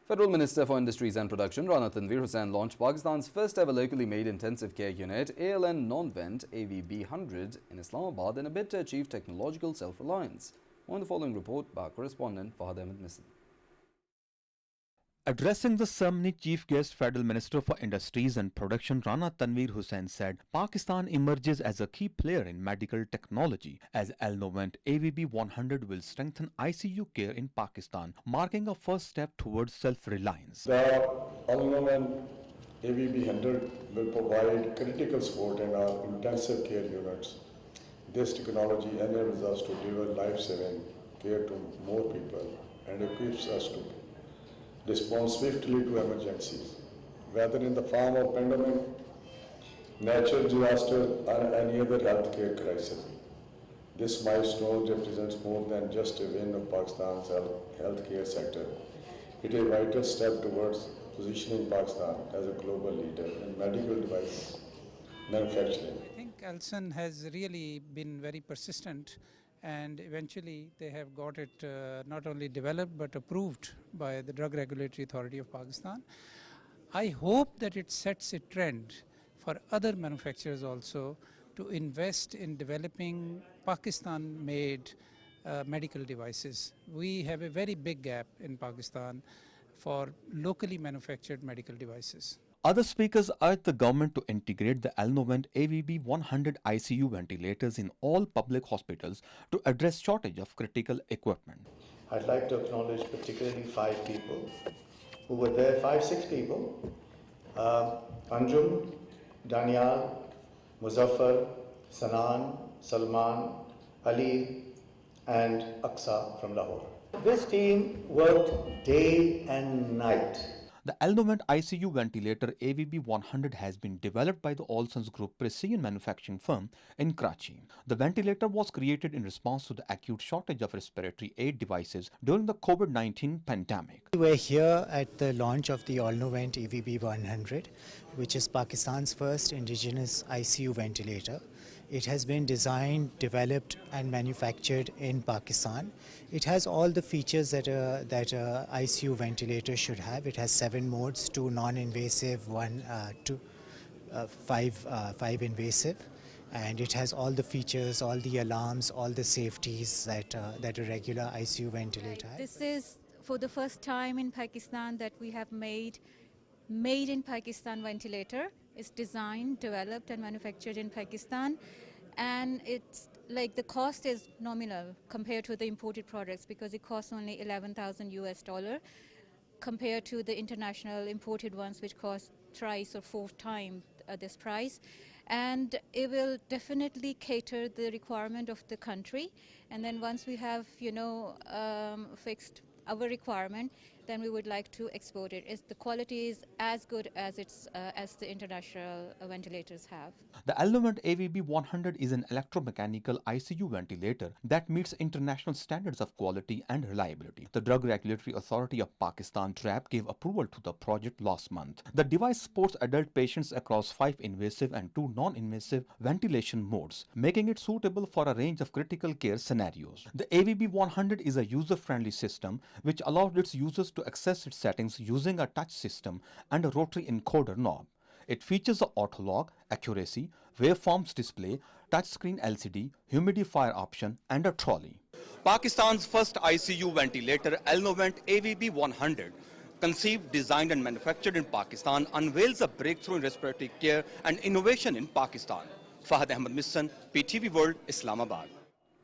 Federal Minister for Industries and Production Rana Tanveer Hussain launched Pakistan's first ever locally made intensive care unit, AlnnoVent AVB-100 in Islamabad in a bid to achieve technological self-reliance. More in the following report by our correspondent Fahad Misson. Addressing the ceremony, Chief Guest Federal Minister for Industries and Production Rana Tanveer Hussain said Pakistan emerges as a key player in medical technology as AlnnoVent AVB-100 will strengthen ICU care in Pakistan, marking a first step towards self-reliance. The AlnnoVent AVB-100 will provide critical support in our intensive care units. This technology enables us to deliver life-saving care to more people and equips us to respond swiftly to emergencies, whether in the form of pandemic, natural disaster, or any other healthcare crisis. This milestone represents more than just a win of Pakistan's healthcare sector. It is a vital step towards positioning Pakistan as a global leader in medical device manufacturing. I think Alson has really been very persistent, and eventually they have got it not only developed but approved by the Drug Regulatory Authority of Pakistan. I hope that it sets a trend for other manufacturers also to invest in developing Pakistan-made medical devices. We have a very big gap in Pakistan for locally manufactured medical devices. Other speakers urged the government to integrate the AlnnoVent AVB-100 ICU ventilators in all public hospitals to address shortage of critical equipment. I'd like to acknowledge particularly 5 people who were there, 6 people. Anjum, Daniel, Muzaffar, Sanan, Salman, Ali and Aqsa from Lahore. This team worked day and night. The AlnnoVent ICU ventilator AVB-100 has been developed by the Olson's Group precision manufacturing firm in Karachi. The ventilator was created in response to the acute shortage of respiratory aid devices during the COVID-19 pandemic. We're here at the launch of the AlnnoVent AVB-100, which is Pakistan's first indigenous ICU ventilator. It has been designed, developed and manufactured in Pakistan. It has all the features that a ICU ventilator should have. It has 7 modes, 2 non-invasive, 5 invasive. And it has all the features, all the alarms, all the safeties that a regular ICU ventilator has. This is for the first time in Pakistan that we have made in Pakistan ventilator. It's designed, developed and manufactured in Pakistan, and it's like the cost is nominal compared to the imported products because it costs only $11,000 compared to the international imported ones which cost thrice or 4 times this price. And it will definitely cater the requirement of the country, and then once we have fixed our requirement, then we would like to export it. The quality is as good as as the international ventilators have. The AlnnoVent AVB-100 is an electromechanical ICU ventilator that meets international standards of quality and reliability. The Drug Regulatory Authority of Pakistan (DRAP) gave approval to the project last month. The device supports adult patients across 5 invasive and 2 non-invasive ventilation modes, making it suitable for a range of critical care scenarios. The AVB-100 is a user-friendly system which allows its users to access its settings using a touch system and a rotary encoder knob. It features an auto log, accuracy, waveforms display, touchscreen LCD, humidifier option and a trolley. Pakistan's first ICU ventilator, AlnnoVent AVB-100, conceived, designed and manufactured in Pakistan, unveils a breakthrough in respiratory care and innovation in Pakistan. Fahad Ahmed, Misson, PTV World, Islamabad.